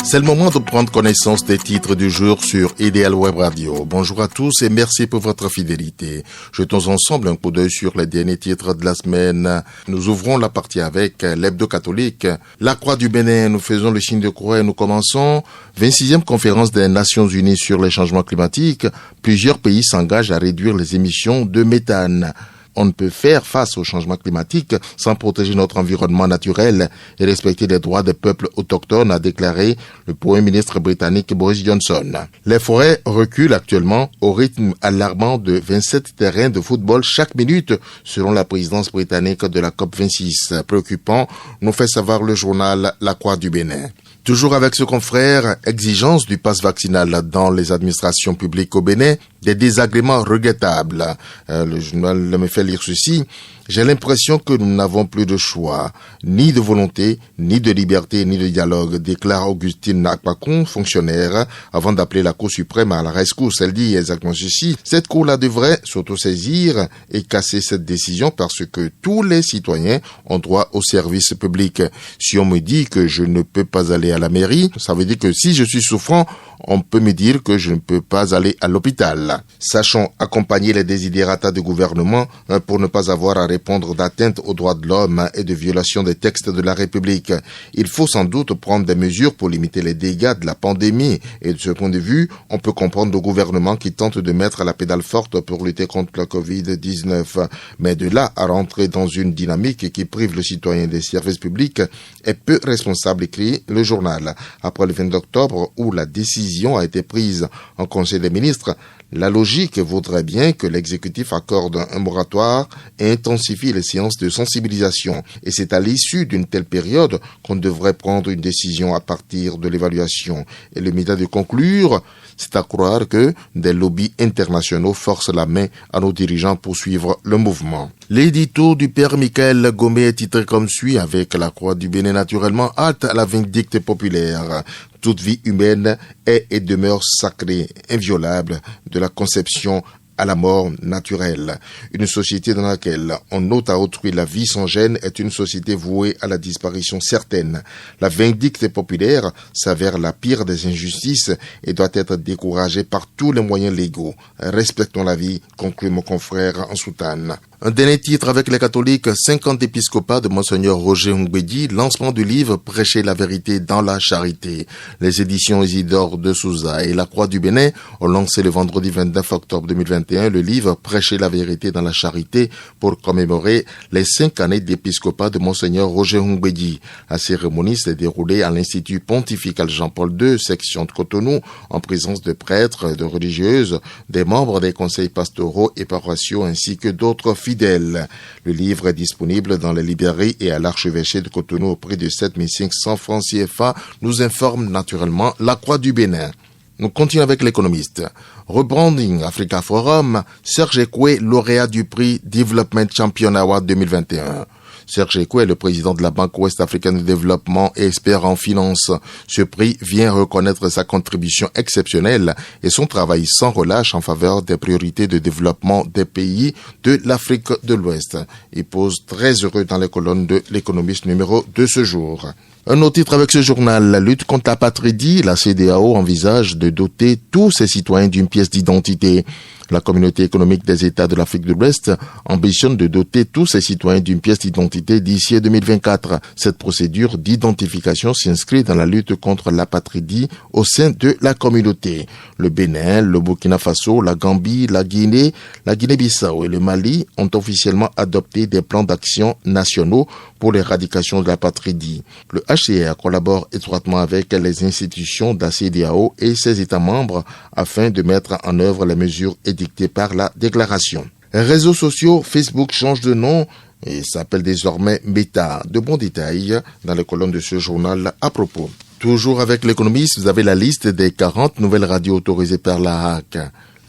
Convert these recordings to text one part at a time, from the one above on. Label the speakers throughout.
Speaker 1: C'est le moment de prendre connaissance des titres du jour sur Idéal Web Radio. Bonjour à tous et merci pour votre fidélité. Jetons ensemble un coup d'œil sur les derniers titres de la semaine. Nous ouvrons la partie avec l'hebdo catholique. La Croix du Bénin, nous faisons le signe de croix et nous commençons. 26e conférence des Nations Unies sur les changements climatiques. Plusieurs pays s'engagent à réduire les émissions de méthane. On ne peut faire face au changement climatique sans protéger notre environnement naturel et respecter les droits des peuples autochtones, a déclaré le Premier ministre britannique Boris Johnson. Les forêts reculent actuellement au rythme alarmant de 27 terrains de football chaque minute, selon la présidence britannique de la COP26. Préoccupant, nous fait savoir le journal La Croix du Bénin. Toujours avec ce confrère, exigence du pass vaccinal dans les administrations publiques au Bénin, des désagréments regrettables. Le journal me fait lire ceci. J'ai l'impression que nous n'avons plus de choix, ni de volonté, ni de liberté, ni de dialogue, déclare Augustine Akpakon, fonctionnaire, avant d'appeler la Cour suprême à la rescousse. Elle dit exactement ceci. Cette Cour-là devrait s'autosaisir et casser cette décision parce que tous les citoyens ont droit au service public. Si on me dit que je ne peux pas aller à la mairie, ça veut dire que si je suis souffrant, on peut me dire que je ne peux pas aller à l'hôpital. Sachons accompagner les désidérata du gouvernement pour ne pas avoir à répondre d'atteinte aux droits de l'homme et de violation des textes de la République. Il faut sans doute prendre des mesures pour limiter les dégâts de la pandémie et de ce point de vue, on peut comprendre le gouvernement qui tente de mettre la pédale forte pour lutter contre la Covid-19. Mais de là à rentrer dans une dynamique qui prive le citoyen des services publics est peu responsable, écrit le journal. Après le 20 octobre où la décision a été prise en Conseil des ministres, la logique voudrait bien que l'exécutif accorde un moratoire et intensifie les séances de sensibilisation. Et c'est à l'issue d'une telle période qu'on devrait prendre une décision à partir de l'évaluation. Et le média de conclure, c'est à croire que des lobbies internationaux forcent la main à nos dirigeants pour suivre le mouvement. L'édito du père Michael Gomé est titré comme suit, avec la Croix du Bénin naturellement, hâte à la vindicte populaire. Toute vie humaine est et demeure sacrée, inviolable, de la conception à la mort naturelle. Une société dans laquelle on ôte à autrui la vie sans gêne est une société vouée à la disparition certaine. La vindicte populaire s'avère la pire des injustices et doit être découragée par tous les moyens légaux. Respectons la vie, conclut mon confrère en soutane. Un dernier titre avec les catholiques, 50 épiscopats de Monseigneur Roger Ngbedi, lancement du livre Prêcher la vérité dans la charité. Les éditions Isidore de Souza et la Croix du Bénin ont lancé le vendredi 29 octobre 2021 le livre Prêcher la vérité dans la charité pour commémorer les 5 années d'épiscopat de Monseigneur Roger Ngbedi. La cérémonie s'est déroulée à l'Institut pontifical Jean-Paul II, section de Cotonou, en présence de prêtres, de religieuses, des membres des conseils pastoraux et paroissiaux ainsi que d'autres fidèles. Le livre est disponible dans les librairies et à l'archevêché de Cotonou au prix de 7 500 francs CFA, nous informe naturellement la Croix du Bénin. Nous continuons avec l'économiste. Rebranding Africa Forum, Serge Ekwe, lauréat du prix Development Champion Award 2021. Serge Ekwe est le président de la Banque ouest-africaine de développement et expert en finance. Ce prix vient reconnaître sa contribution exceptionnelle et son travail sans relâche en faveur des priorités de développement des pays de l'Afrique de l'Ouest. Il pose très heureux dans les colonnes de l'économiste numéro de ce jour. Un autre titre avec ce journal, la lutte contre l'apatridie, la CEDEAO envisage de doter tous ses citoyens d'une pièce d'identité. La communauté économique des États de l'Afrique de l'Ouest ambitionne de doter tous ses citoyens d'une pièce d'identité d'ici 2024. Cette procédure d'identification s'inscrit dans la lutte contre l'apatridie au sein de la communauté. Le Bénin, le Burkina Faso, la Gambie, la Guinée-Bissau et le Mali ont officiellement adopté des plans d'action nationaux pour l'éradication de l'apatridie. Le HCR collabore étroitement avec les institutions de la CEDEAO et ses États membres afin de mettre en œuvre les mesures édictées par la déclaration. Réseaux sociaux, Facebook change de nom et s'appelle désormais Meta. De bons détails dans les colonnes de ce journal à propos. Toujours avec l'économiste, vous avez la liste des 40 nouvelles radios autorisées par la HAC.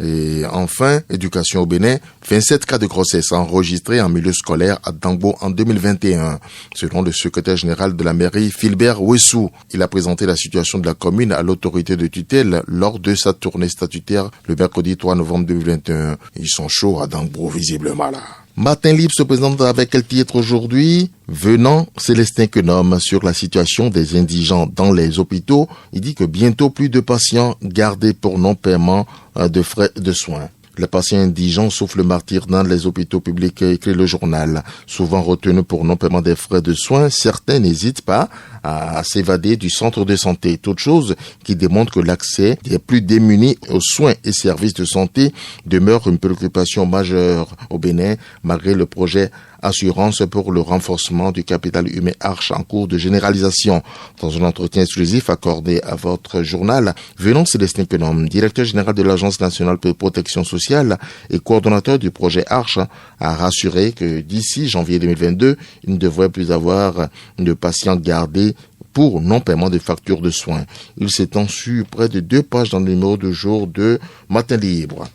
Speaker 1: Et enfin, éducation au Bénin, 27 cas de grossesse enregistrés en milieu scolaire à Dangbo en 2021. Selon le secrétaire général de la mairie, Philbert Wessou, il a présenté la situation de la commune à l'autorité de tutelle lors de sa tournée statutaire le mercredi 3 novembre 2021. Ils sont chauds à Dangbo, visiblement là. Matin Libre se présente avec quel titre aujourd'hui? Venant, Célestin Quenom sur la situation des indigents dans les hôpitaux. Il dit que bientôt plus de patients gardés pour non-paiement de frais de soins. Les patients indigents souffrent le martyre dans les hôpitaux publics, écrit le journal. Souvent retenus pour non-paiement des frais de soins, certains n'hésitent pas à s'évader du centre de santé. Toute chose qui démontre que l'accès des plus démunis aux soins et services de santé demeure une préoccupation majeure au Bénin, malgré le projet Assurance pour le renforcement du capital humain Arche en cours de généralisation. Dans un entretien exclusif accordé à votre journal, Venant Célestin Quenom, directeur général de l'Agence nationale de protection sociale et coordonnateur du projet Arche, a rassuré que d'ici janvier 2022, il ne devrait plus avoir de patients gardés pour non-paiement de factures de soins. Il s'étend sur près de 2 pages dans le numéro de jour de Matin Libre.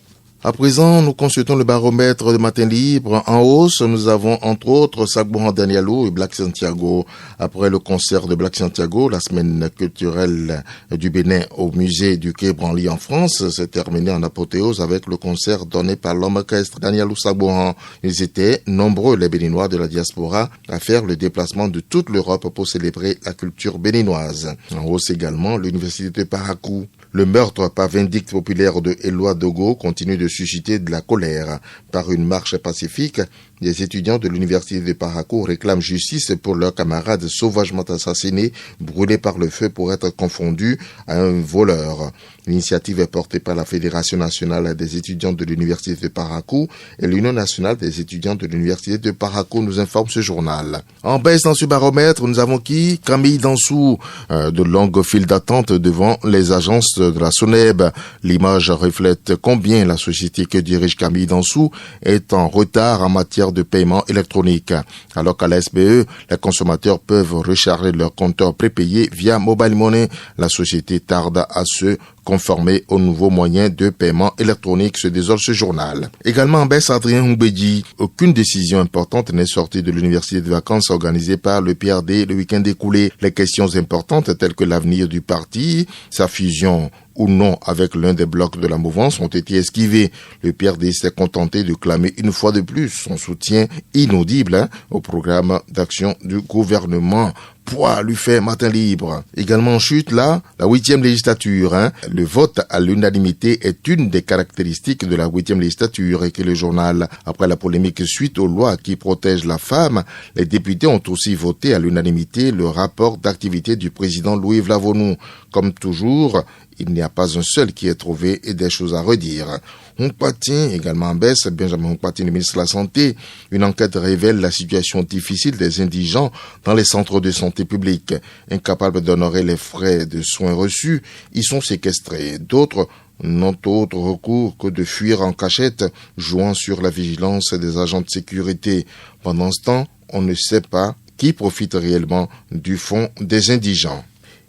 Speaker 1: À présent, nous consultons le baromètre de Matin Libre. En hausse, nous avons entre autres Sagbohan Danialo et Black Santiago. Après le concert de Black Santiago, la semaine culturelle du Bénin au musée du Quai Branly en France s'est terminée en apothéose avec le concert donné par l'homme orchestre Danialo Sagbohan. Ils étaient nombreux, les Béninois de la diaspora, à faire le déplacement de toute l'Europe pour célébrer la culture béninoise. En hausse également, l'université de Parakou. Le meurtre par vindicte populaire de Éloi Dogo continue de susciter de la colère. Par une marche pacifique, les étudiants de l'université de Parakou réclament justice pour leurs camarades sauvagement assassinés, brûlés par le feu pour être confondus à un voleur. L'initiative est portée par la Fédération nationale des étudiants de l'université de Parakou et l'Union nationale des étudiants de l'université de Parakou, nous informe ce journal. En baisse dans ce baromètre, nous avons qui? Camille Dansou, de longues files d'attente devant les agences de la SONEB. L'image reflète combien la société que dirige Camille Dansou est en retard en matière de paiement électronique. Alors qu'à la SBE, les consommateurs peuvent recharger leur compteur prépayé via Mobile Money. La société tarde à se conformer aux nouveaux moyens de paiement électronique, se désole ce journal. Également en baisse, Adrien Humbedi. Aucune décision importante n'est sortie de l'université de vacances organisée par le PRD le week-end écoulé. Les questions importantes telles que l'avenir du parti, sa fusion ou non avec l'un des blocs de la mouvance ont été esquivés. Le PRD s'est contenté de clamer une fois de plus son soutien inaudible au programme d'action du gouvernement. Poids lui fait Matin Libre. Également en chute là, la 8e législature. Le vote à l'unanimité est une des caractéristiques de la 8e législature, écrit le journal. Après la polémique suite aux lois qui protègent la femme, les députés ont aussi voté à l'unanimité le rapport d'activité du président Louis Vlavonou. Comme toujours, il n'y a pas un seul qui ait trouvé des choses à redire. Hunkpatin, également en baisse, Benjamin Hunkpatin, le ministre de la Santé. Une enquête révèle la situation difficile des indigents dans les centres de santé publics. Incapables d'honorer les frais de soins reçus, ils sont séquestrés. D'autres n'ont autre recours que de fuir en cachette, jouant sur la vigilance des agents de sécurité. Pendant ce temps, on ne sait pas qui profite réellement du fonds des indigents.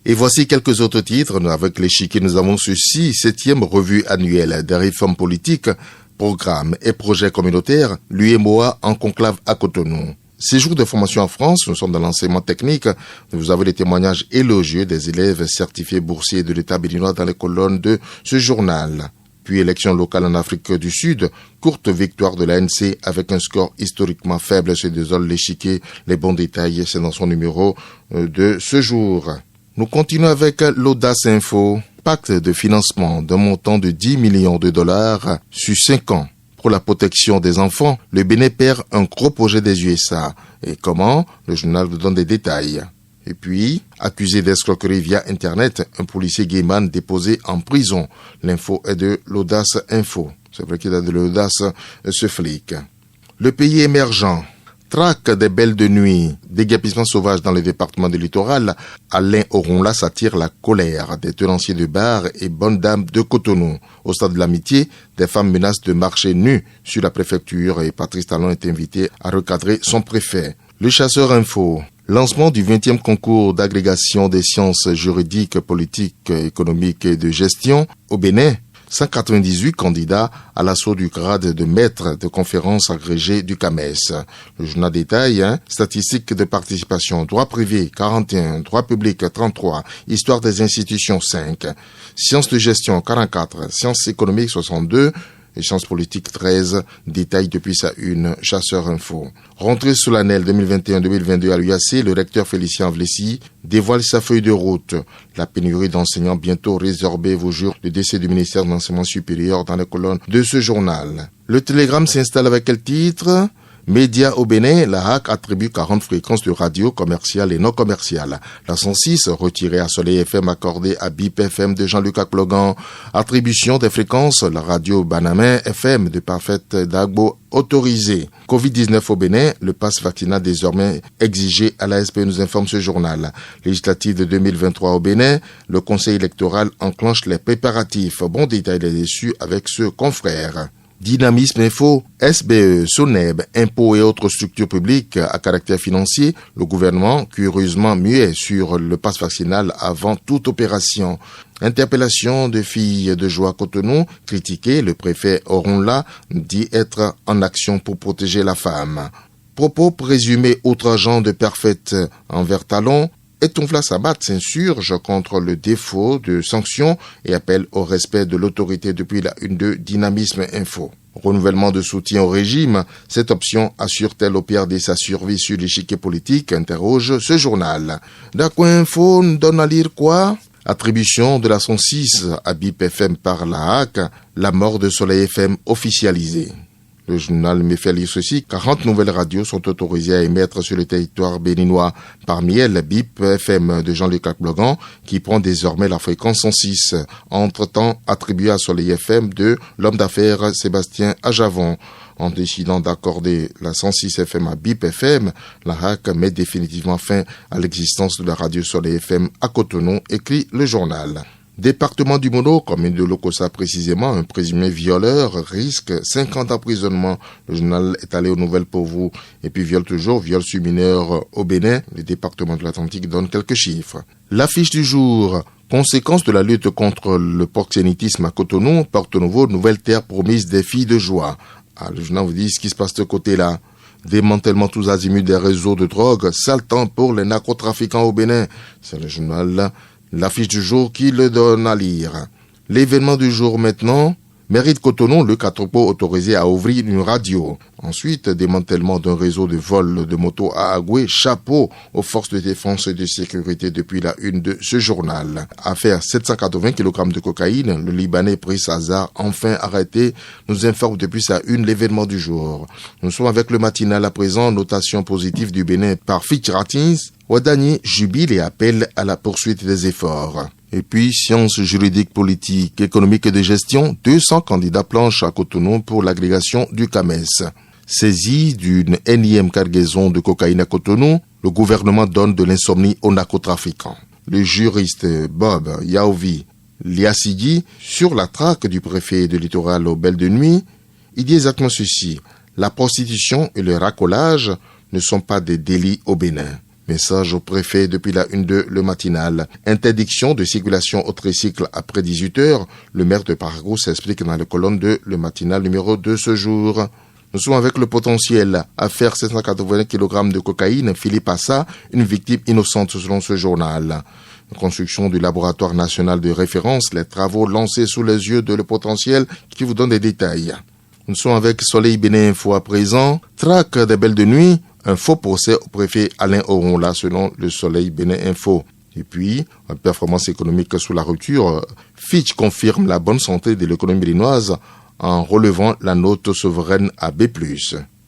Speaker 1: Et voici quelques autres titres. Avec l'échiquier, nous avons ceci, 7e revue annuelle des réformes politiques, programmes et projets communautaires, l'UEMOA en conclave à Cotonou. Séjour de formation en France, nous sommes dans l'enseignement technique. Vous avez les témoignages élogieux des élèves certifiés boursiers de l'État béninois dans les colonnes de ce journal. Puis élection locale en Afrique du Sud, courte victoire de l'ANC avec un score historiquement faible, se désole l'échiquier. Les bons détails, c'est dans son numéro de ce jour. Nous continuons avec l'Audace Info. Pacte de financement d'un montant de 10 millions de dollars sur 5 ans. Pour la protection des enfants, le Bénin perd un gros projet des USA. Et comment? Le journal vous donne des détails. Et puis, accusé d'escroquerie via Internet, un policier gayman déposé en prison. L'info est de l'Audace Info. C'est vrai qu'il a de l'audace, ce flic. Le pays émergent. Traque des belles de nuit, déguerpissement sauvage dans le département du littoral, Alain Oronla s'attire la colère des tenanciers de bars et bonnes dames de Cotonou. Au stade de l'amitié, des femmes menacent de marcher nues sur la préfecture et Patrice Talon est invité à recadrer son préfet. Le chasseur info. Lancement du 20e concours d'agrégation des sciences juridiques, politiques, économiques et de gestion au Bénin. 198 candidats à l'assaut du grade de maître de conférence agrégé du CAMES. Le journal détaille, statistiques de participation, droit privé 41, droit public 33, histoire des institutions 5, sciences de gestion 44, sciences économiques 62, et Sciences politiques 13 détaille depuis sa une Chasseur Info. Rentrée solennelle 2021-2022 à l'UAC, le recteur Félicien Vlessy dévoile sa feuille de route. La pénurie d'enseignants bientôt résorbée vous jure le décès du ministère de l'Enseignement supérieur dans les colonnes de ce journal. Le Télégramme s'installe avec quel titre ? Médias au Bénin, la HAC attribue 40 fréquences de radio commerciales et non commerciales. La 106, retirée à Soleil FM, accordée à BIP FM de Jean-Luc Akplogan. Attribution des fréquences, la radio Banamin FM de Parfait Dagbo autorisée. Covid-19 au Bénin, le pass vaccinal désormais exigé à l'ASP, nous informe ce journal. Législative de 2023 au Bénin, le conseil électoral enclenche les préparatifs. Bon détail est déçu avec ce confrère. Dynamisme Info, SBE, SONEB, impôts et autres structures publiques à caractère financier, le gouvernement curieusement muet sur le pass vaccinal avant toute opération. Interpellation de filles de Joie Cotonou, critiquée, le préfet Oronla dit être en action pour protéger la femme. Propos présumés outrageants de Perfect envers Talon, et Tonfla Sabat s'insurge contre le défaut de sanctions et appelle au respect de l'autorité depuis la une de Dynamisme Info. Renouvellement de soutien au régime, cette option assure-t-elle au PRD sa survie sur l'échiquier politique, interroge ce journal. D'Acoin Info donne à lire quoi ? Attribution de la 106 à BIP FM par la HAC, la mort de Soleil FM officialisée. Le journal me fait lire ceci. 40 nouvelles radios sont autorisées à émettre sur le territoire béninois. Parmi elles, BIP FM de Jean-Luc Akplogan, qui prend désormais la fréquence 106. Entre-temps, attribuée à Soleil FM de l'homme d'affaires Sébastien Ajavon. En décidant d'accorder la 106 FM à BIP FM, la HAC met définitivement fin à l'existence de la radio Soleil FM à Cotonou, écrit le journal. Département du Mono, commune de Lokossa précisément, un présumé violeur risque 5 ans d'emprisonnement. Le journal est allé aux nouvelles pour vous. Et puis viol sur mineur au Bénin. Le département de l'Atlantique donne quelques chiffres. L'affiche du jour. Conséquence de la lutte contre le proxénétisme à Cotonou, Porte Nouveau, nouvelle terre promise des filles de joie. Le journal vous dit ce qui se passe de ce côté-là. Démantèlement tous azimuts des réseaux de drogue, sale temps pour les narcotrafiquants au Bénin. C'est le journal l'affiche du jour qui le donne à lire. L'événement du jour maintenant, mairie de Cotonou, le Catropo autorisé à ouvrir une radio. Ensuite, démantèlement d'un réseau de vol de motos à Agoué, chapeau aux forces de défense et de sécurité depuis la une de ce journal. Affaire 780 kg de cocaïne, le Libanais Brice Hazard, enfin arrêté, nous informe depuis sa une l'événement du jour. Nous sommes avec le matinal à présent, notation positive du Bénin par Fitch Ratings. Ouadani jubile et appelle à la poursuite des efforts. Et puis, sciences juridiques, politiques, économiques et de gestion, 200 candidats planchent à Cotonou pour l'agrégation du CAMES. Saisi d'une énième cargaison de cocaïne à Cotonou, le gouvernement donne de l'insomnie aux narcotrafiquants. Le juriste Bob Yaovi Liassigui, sur la traque du préfet de littoral aux Belles de Nuit, il dit exactement ceci. La prostitution et le racolage ne sont pas des délits au Bénin. Message au préfet depuis la une de Le Matinal. Interdiction de circulation au tricycle après 18 heures. Le maire de Paragou s'explique dans la colonne de Le Matinal numéro 2 ce jour. Nous sommes avec le potentiel. Affaire 780 kg de cocaïne. Philippe Assa, une victime innocente selon ce journal. Construction du laboratoire national de référence. Les travaux lancés sous les yeux de Le Potentiel qui vous donne des détails. Nous sommes avec Soleil Bénin Info à présent. Traque des Belles de Nuit. Un faux procès au préfet Alain Oronla selon le Soleil Bénin Info. Et puis, performance économique sous la rupture, Fitch confirme la bonne santé de l'économie béninoise en relevant la note souveraine à B+.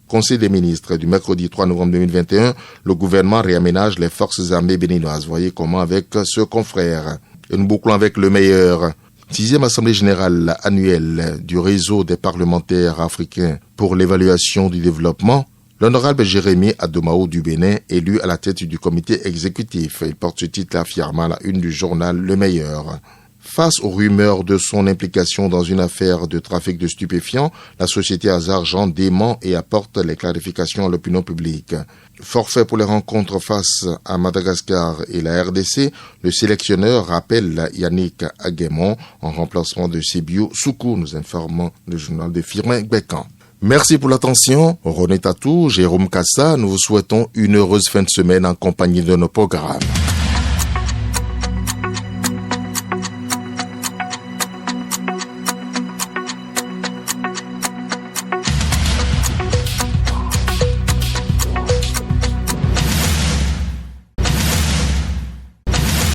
Speaker 1: Conseil des ministres du mercredi 3 novembre 2021, le gouvernement réaménage les forces armées béninoises. Voyez comment avec ce confrère. Et nous bouclons avec le meilleur. 6e Assemblée générale annuelle du réseau des parlementaires africains pour l'évaluation du développement. L'honorable Jérémy Adomao du Bénin, élu à la tête du comité exécutif. Il porte ce titre fièrement à la une du journal Le Meilleur. Face aux rumeurs de son implication dans une affaire de trafic de stupéfiants, la société Hazard dément et apporte les clarifications à l'opinion publique. Forfait pour les rencontres face à Madagascar et la RDC, le sélectionneur rappelle Yannick Aguemon en remplacement de Sibiu Soukou, nous informons le journal de Firmin Gbekan. Merci pour l'attention. René Tatou, Jérôme Kassa, nous vous souhaitons une heureuse fin de semaine en compagnie de nos programmes.